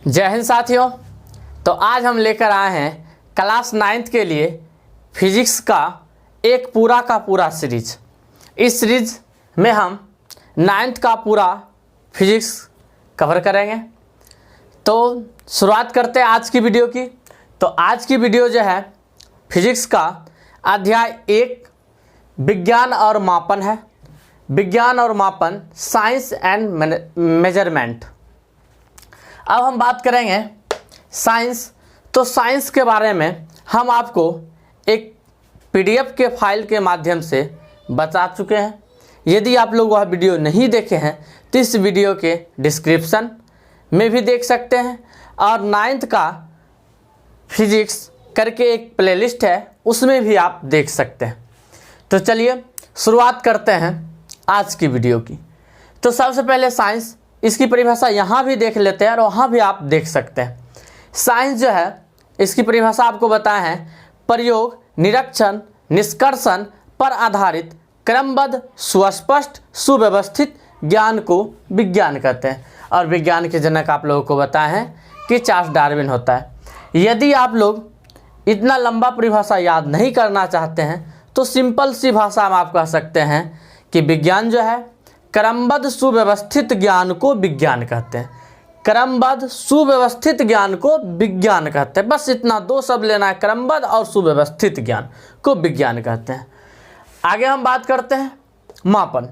जय हिंद साथियों। तो आज हम लेकर आए हैं क्लास 9th के लिए फिजिक्स का एक पूरा का पूरा सीरीज। इस सीरीज में हम 9th का पूरा फिजिक्स कवर करेंगे। तो शुरुआत करते हैं आज की वीडियो की। तो आज की वीडियो जो है फिजिक्स का अध्याय 1 विज्ञान और मापन है। विज्ञान और मापन, साइंस एंड मेजरमेंट। अब हम बात करेंगे साइंस। तो साइंस के बारे में हम आपको एक पीडीएफ के फाइल के माध्यम से बता चुके हैं। यदि आप लोग वह वीडियो नहीं देखे हैं तो इस वीडियो के डिस्क्रिप्शन में भी देख सकते हैं, और 9th का फिजिक्स करके एक प्लेलिस्ट है उसमें भी आप देख सकते हैं। तो चलिए शुरुआत करते हैं आज की वीडियो की। तो सबसे पहले साइंस, इसकी परिभाषा यहाँ भी देख लेते हैं और वहाँ भी आप देख सकते हैं। साइंस जो है इसकी परिभाषा आपको बताया है, प्रयोग, निरीक्षण, निष्कर्षण पर आधारित क्रमबद्ध, सुस्पष्ट, सुव्यवस्थित ज्ञान को विज्ञान कहते हैं। और विज्ञान के जनक आप लोगों को बताया है कि चार्ल्स डार्विन होता है। यदि आप लोग इतना लंबा परिभाषा याद नहीं करना चाहते हैं तो सिंपल सी भाषा में आप कह सकते हैं कि विज्ञान जो है क्रमबद्ध सुव्यवस्थित ज्ञान को विज्ञान कहते हैं। क्रमबद्ध सुव्यवस्थित ज्ञान को विज्ञान कहते हैं। बस इतना दो शब्द लेना है, क्रमबद्ध और सुव्यवस्थित ज्ञान को विज्ञान कहते हैं। आगे हम बात करते हैं मापन,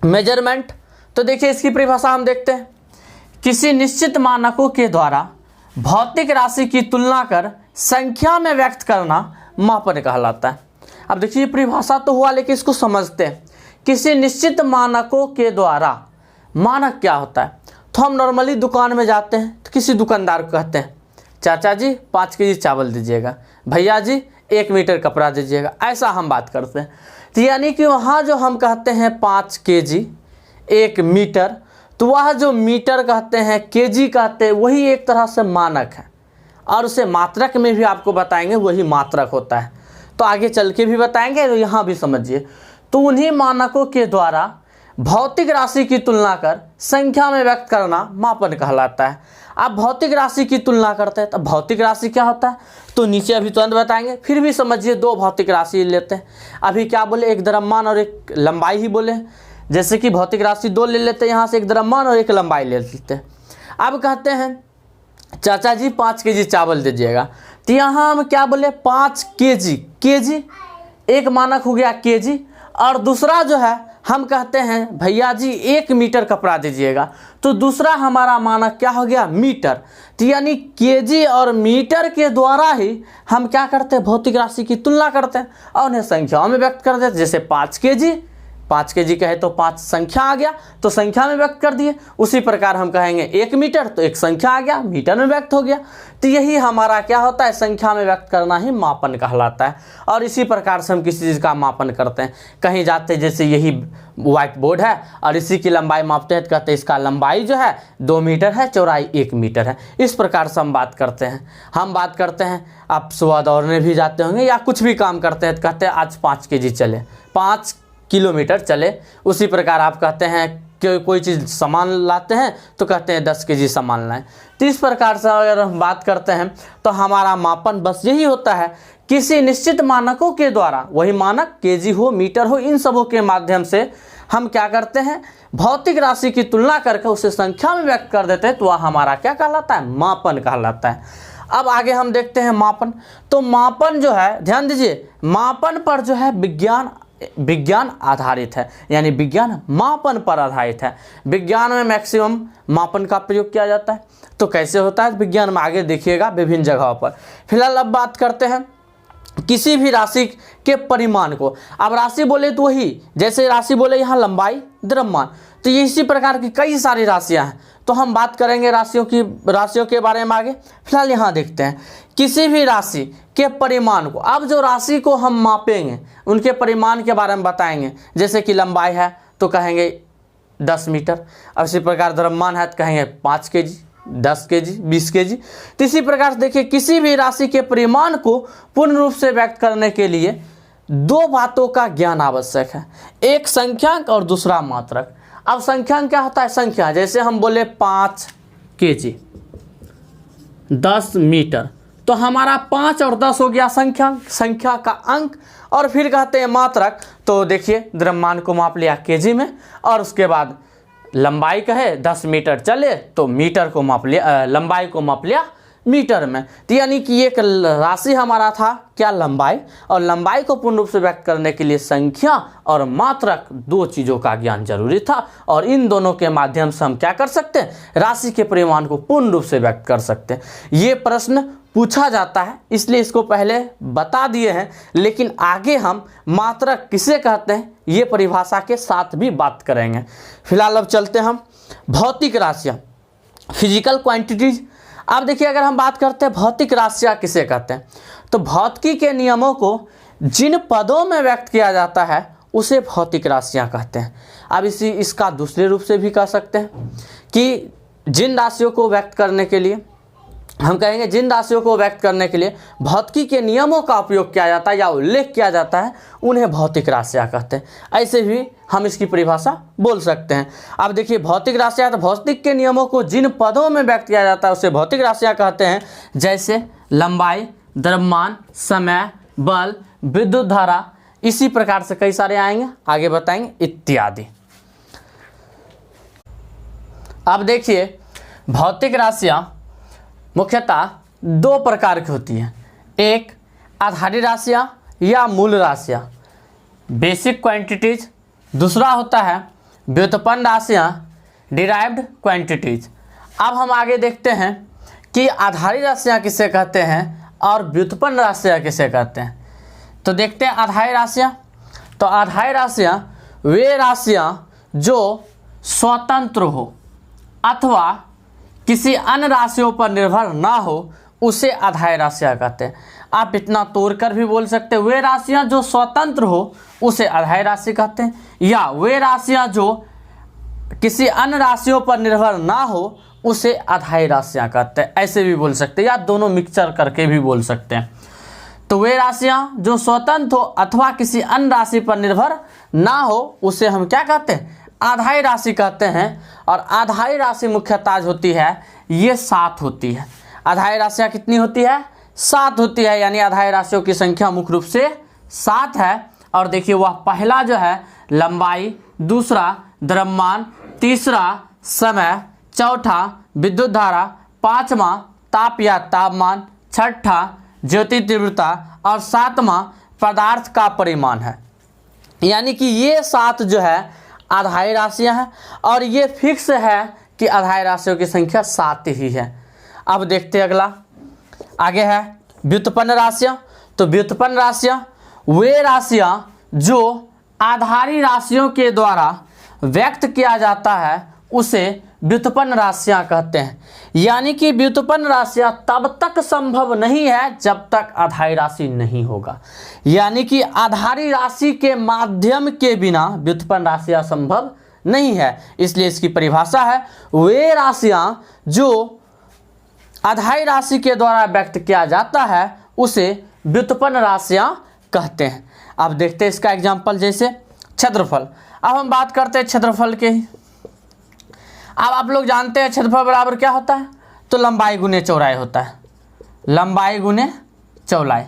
मेजरमेंट। तो देखिए इसकी परिभाषा हम देखते हैं, किसी निश्चित मानकों के द्वारा भौतिक राशि की तुलना कर संख्या में व्यक्त करना मापन कहलाता है। अब देखिए परिभाषा तो हुआ, लेकिन इसको समझते हैं। किसी निश्चित मानकों के द्वारा, मानक क्या होता है? तो हम नॉर्मली दुकान में जाते हैं तो किसी दुकानदार को कहते हैं, चाचा जी 5 केजी चावल दीजिएगा, भैया जी 1 मीटर कपड़ा दीजिएगा, ऐसा हम बात करते हैं। तो यानी कि वहाँ जो हम कहते हैं 5 केजी 1 मीटर, तो वह जो मीटर कहते हैं, केजी कहते हैं, वही एक तरह से मानक है। और उसे मात्रक में भी आपको बताएंगे वही मात्रक होता है। तो आगे चल के भी बताएंगे, तो यहाँ भी समझिए। तो उन्हीं मानकों के द्वारा भौतिक राशि की तुलना कर संख्या में व्यक्त करना मापन कहलाता है। आप भौतिक राशि की तुलना करते हैं तो भौतिक राशि क्या होता है तो नीचे अभी तुरंत बताएंगे, फिर भी समझिए। 2 भौतिक राशि लेते हैं। अभी क्या बोले, एक द्रव्यमान और एक लंबाई ही बोले। जैसे कि भौतिक राशि 2 ले लेते हैं, यहाँ से एक द्रव्यमान और एक लंबाई ले लेते हैं। अब कहते हैं चाचा जी 5 केजी चावल दीजिएगा, तो यहाँ हम क्या बोले 5 केजी, केजी एक मानक हो गया केजी, और दूसरा जो है हम कहते हैं भैया जी 1 मीटर कपड़ा दीजिएगा, तो दूसरा हमारा मानक क्या हो गया मीटर। तो यानी केजी और मीटर के द्वारा ही हम क्या करते हैं, भौतिक राशि की तुलना करते हैं और उन्हें संख्याओं में व्यक्त कर देते हैं। जैसे 5 केजी कहे तो 5 संख्या आ गया, तो संख्या में व्यक्त कर दिए। उसी प्रकार हम कहेंगे 1 मीटर, तो एक संख्या आ गया, मीटर में व्यक्त हो गया। तो यही हमारा क्या होता है, संख्या में व्यक्त करना ही मापन कहलाता है। और इसी प्रकार से हम किसी चीज़ का मापन करते हैं। कहीं जाते जैसे यही व्हाइट बोर्ड है और इसी की लंबाई मापते हैं, तो कहते हैं इसका लंबाई जो है 2 मीटर है, चौड़ाई 1 मीटर है। इस प्रकार से हम बात करते हैं। हम बात करते हैं, आप सुबह दौड़ने भी जाते होंगे या कुछ भी काम करते हैं, तो कहते हैं आज 5 केजी चले, 5 किलोमीटर चले। उसी प्रकार आप कहते हैं कि कोई चीज़ सामान लाते हैं तो कहते हैं 10 केजी सामान लाएं। तो इस प्रकार से अगर हम बात करते हैं तो हमारा मापन बस यही होता है, किसी निश्चित मानकों के द्वारा, वही मानक केजी हो, मीटर हो, इन सबों के माध्यम से हम क्या करते हैं, भौतिक राशि की तुलना करके उसे संख्या में व्यक्त कर देते हैं। तो वह हमारा क्या कहलाता है, मापन कहलाता है। अब आगे हम देखते हैं मापन। तो मापन जो है, ध्यान दीजिए, मापन पर जो है विज्ञान आधारित है, यानी विज्ञान मापन पर आधारित है। विज्ञान में मैक्सिमम मापन का प्रयोग किया जाता है। तो कैसे होता है विज्ञान में, आगे देखिएगा विभिन्न जगहों पर। फिलहाल अब बात करते हैं किसी भी राशि के परिमाण को। अब राशि बोले तो वही, जैसे राशि बोले यहाँ लंबाई, द्रव्यमान, तो ये इसी प्रकार की कई सारी राशियाँ हैं। तो हम बात करेंगे राशियों के बारे में आगे। फिलहाल यहाँ देखते हैं किसी भी राशि के परिमाण को। अब जो राशि को हम मापेंगे उनके परिमाण के बारे में बताएंगे। जैसे कि लंबाई है तो कहेंगे 10 मीटर, और इसी प्रकार द्रव्यमान है तो कहेंगे 5 केजी, 10 केजी, 20 केजी। तो इसी प्रकार से देखिए किसी भी राशि के परिमाण को पूर्ण रूप से व्यक्त करने के लिए 2 बातों का ज्ञान आवश्यक है, एक संख्यांक और दूसरा मात्रक। अब संख्यांक क्या होता है, संख्या, जैसे हम बोले 5 केजी, 10 मीटर। तो हमारा 5 और 10 हो गया संख्या का अंक। और फिर कहते हैं मात्रक, तो देखिए द्रव्यमान को माप लिया केजी में, और उसके बाद लंबाई कहे 10 मीटर चले तो मीटर को माप लिया, लंबाई को माप लिया मीटर में। तो यानी कि एक राशि हमारा था क्या, लंबाई, और लंबाई को पूर्ण रूप से व्यक्त करने के लिए संख्या और मात्रक, दो चीज़ों का ज्ञान जरूरी था। और इन दोनों के माध्यम से हम क्या कर सकते हैं, राशि के परिमाण को पूर्ण रूप से व्यक्त कर सकते हैं। ये प्रश्न पूछा जाता है, इसलिए इसको पहले बता दिए हैं, लेकिन आगे हम मात्रक किसे कहते हैं ये परिभाषा के साथ भी बात करेंगे। फिलहाल अब चलते हैं हम भौतिक राशियाँ, फिजिकल क्वांटिटीज। अब देखिए अगर हम बात करते हैं भौतिक राशियाँ किसे कहते हैं, तो भौतिकी के नियमों को जिन पदों में व्यक्त किया जाता है उसे भौतिक राशियाँ कहते हैं। अब इसका दूसरे रूप से भी कह सकते हैं कि जिन राशियों को व्यक्त करने के लिए, हम कहेंगे जिन राशियों को व्यक्त करने के लिए भौतिकी के नियमों का उपयोग किया जाता है या उल्लेख किया जाता है उन्हें भौतिक राशियाँ कहते हैं। ऐसे भी हम इसकी परिभाषा बोल सकते हैं। अब देखिए भौतिक राशियाँ, तो भौतिक के नियमों को जिन पदों में व्यक्त किया जाता है उसे भौतिक राशियाँ कहते हैं, जैसे लंबाई, द्रव्यमान, समय, बल, विद्युत धारा, इसी प्रकार से कई सारे आएंगे, आगे बताएंगे इत्यादि। अब देखिए भौतिक राशियाँ मुख्यतः दो प्रकार की होती हैं, एक आधारी राशियाँ या मूल राशियाँ, बेसिक क्वांटिटीज, दूसरा होता है व्युत्पन्न राशियाँ, डिराइव्ड क्वांटिटीज। अब हम आगे देखते हैं कि आधारी राशियाँ किसे कहते हैं और व्युत्पन्न राशियाँ किसे कहते हैं। तो देखते हैं आधारी राशियाँ। तो आधारी राशियाँ वे राशियाँ जो स्वतंत्र हो अथवा किसी अन्य राशियों पर निर्भर ना हो उसे आधारी राशियाँ कहते हैं। आप इतना तोड़कर भी बोल सकते हैं, वे राशियाँ जो स्वतंत्र हो उसे आधारी राशि कहते हैं, या वे राशियाँ जो किसी अन्य राशियों पर निर्भर ना हो उसे आधारी राशियाँ कहते हैं। ऐसे भी बोल सकते हैं, या दोनों मिक्सचर करके भी बोल सकते हैं। तो वे राशियाँ जो स्वतंत्र हो अथवा किसी अन्य राशि पर निर्भर ना हो उसे हम क्या कहते हैं, आधारी राशि कहते हैं। और आधारी राशि मुख्यतः होती है ये 7 होती है। आधारी राशियाँ कितनी होती है, 7 होती है, यानी आधारी राशियों की संख्या मुख्य रूप से 7 है। और देखिए वह पहला जो है लंबाई, दूसरा द्रव्यमान, तीसरा समय, चौथा विद्युत धारा, पाँचवा ताप या तापमान, छठा ज्योति तीव्रता और सातवां पदार्थ का परिमाण है। यानी कि ये 7 जो है आधारी राशियाँ हैं, और ये फिक्स है कि आधारी राशियों की संख्या 7 ही है। अब देखते हैं अगला, आगे है व्युत्पन्न राशियाँ। तो व्युत्पन्न राशियाँ वे राशियाँ जो आधारी राशियों के द्वारा व्यक्त किया जाता है उसे व्युत्पन्न राशियाँ कहते हैं। यानी कि व्युत्पन्न राशियाँ तब तक संभव नहीं है जब तक आधारी राशि नहीं होगा। यानी कि आधारी राशि के माध्यम के बिना व्युत्पन्न राशियाँ संभव नहीं है। इसलिए इसकी परिभाषा है वे राशियाँ जो आधारी राशि के द्वारा व्यक्त किया जाता है उसे व्युत्पन्न राशियाँ कहते हैं। अब देखते हैं इसका एग्जाम्पल, जैसे क्षेत्रफल। अब हम बात करते हैं क्षेत्रफल के। अब आप लोग जानते हैं क्षेत्रफल बराबर क्या होता है, तो लंबाई गुने चौड़ाई होता है, लंबाई गुने चौड़ाई।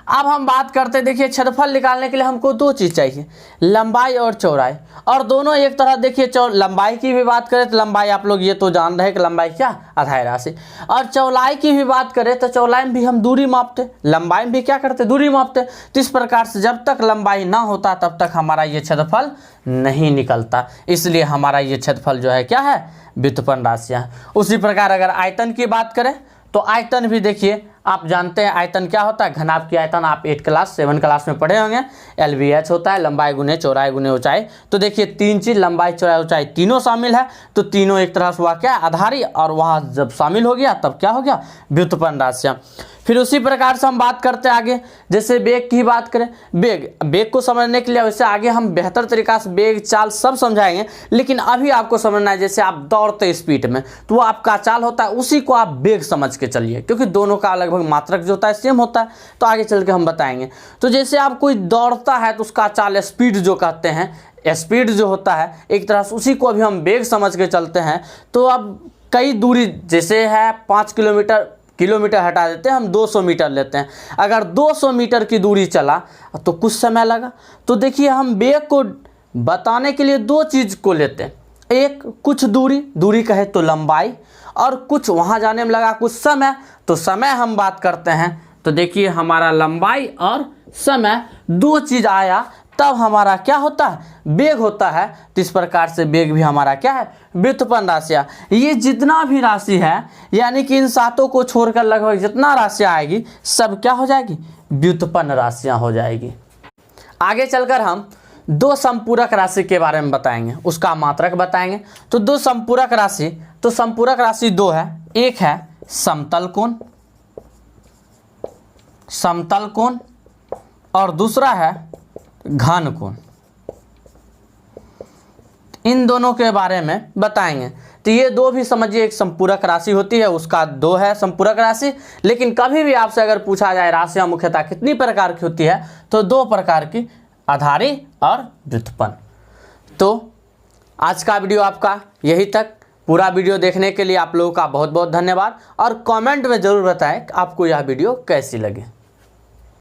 अब हम बात करते हैं, देखिए क्षेत्रफल निकालने के लिए हमको 2 चीज़ चाहिए, लंबाई और चौड़ाई। और दोनों एक तरह, देखिए लंबाई की भी बात करें तो लंबाई आप लोग ये तो जान रहे हैं कि लंबाई क्या, आधारी राशि। और चौड़ाई की भी बात करें तो चौड़ाई में भी हम दूरी मापते, लंबाई में भी क्या करते, दूरी मापते। तो इस प्रकार से जब तक लंबाई ना होता तब तक हमारा ये क्षेत्रफल नहीं निकलता। इसलिए हमारा ये क्षेत्रफल जो है क्या है, व्युत्पन्न राशियाँ। उसी प्रकार अगर आयतन की बात करें तो आयतन भी देखिए आप जानते हैं आयतन क्या होता है, घनाभ की आयतन आप 8 क्लास 7 क्लास में पढ़े होंगे, LBH होता है, लंबाई गुने चौड़ाई गुने ऊंचाई। तो देखिए 3 चीज़, लंबाई चौड़ाई ऊंचाई तीनों शामिल है। तो तीनों एक तरह से हुआ क्या, आधारी, और वहाँ जब शामिल हो गया तब क्या हो गया, व्युत्पन्न राशियाँ। फिर उसी प्रकार से हम बात करते हैं आगे, जैसे वेग की बात करें, वेग को समझने के लिए वैसे आगे हम बेहतर तरीका से वेग चाल सब समझाएंगे, लेकिन अभी आपको समझना है जैसे आप दौड़ते स्पीड में तो वो आपका चाल होता है, उसी को आप वेग समझ के चलिए, क्योंकि दोनों का लगभग मात्रक जो होता है सेम होता है। तो आगे चल के हम बताएंगे। तो जैसे आप कोई दौड़ता है तो उसका चाल स्पीड जो कहते हैं, स्पीड जो होता है एक तरह से उसी को अभी हम वेग समझ के चलते हैं। तो अब कई दूरी जैसे है 5 किलोमीटर किलोमीटर हटा देते हैं, हम 200 मीटर लेते हैं। अगर 200 मीटर की दूरी चला तो कुछ समय लगा। तो देखिए हम वेग को बताने के लिए दो चीज़ को लेते हैं, एक कुछ दूरी कहे तो लंबाई, और कुछ वहाँ जाने में लगा कुछ समय, तो समय हम बात करते हैं। तो देखिए हमारा लंबाई और समय दो चीज़ आया तब हमारा क्या होता है, वेग होता है। तो इस प्रकार से वेग भी हमारा क्या है, व्युत्पन्न राशियाँ। ये जितना भी राशि है यानी कि इन सातों को छोड़कर लगभग जितना राशियाँ आएगी सब क्या हो जाएगी, व्युत्पन्न राशियाँ हो जाएगी। आगे चलकर हम दो संपूरक राशि के बारे में बताएंगे, उसका मात्रक बताएंगे। तो दो संपूरक राशि, तो संपूरक राशि दो है, एक है समतल कोण और दूसरा है घन कोण। इन दोनों के बारे में बताएंगे। तो ये दो भी समझिए एक संपूरक राशि होती है, उसका दो है संपूरक राशि। लेकिन कभी भी आपसे अगर पूछा जाए राशियां मुख्यतः कितनी प्रकार की होती है, तो दो प्रकार की, आधारी और व्युत्पन्न। तो आज का वीडियो आपका यही तक। पूरा वीडियो देखने के लिए आप लोगों का बहुत बहुत धन्यवाद, और कमेंट में ज़रूर बताएं कि आपको यह वीडियो कैसी लगी।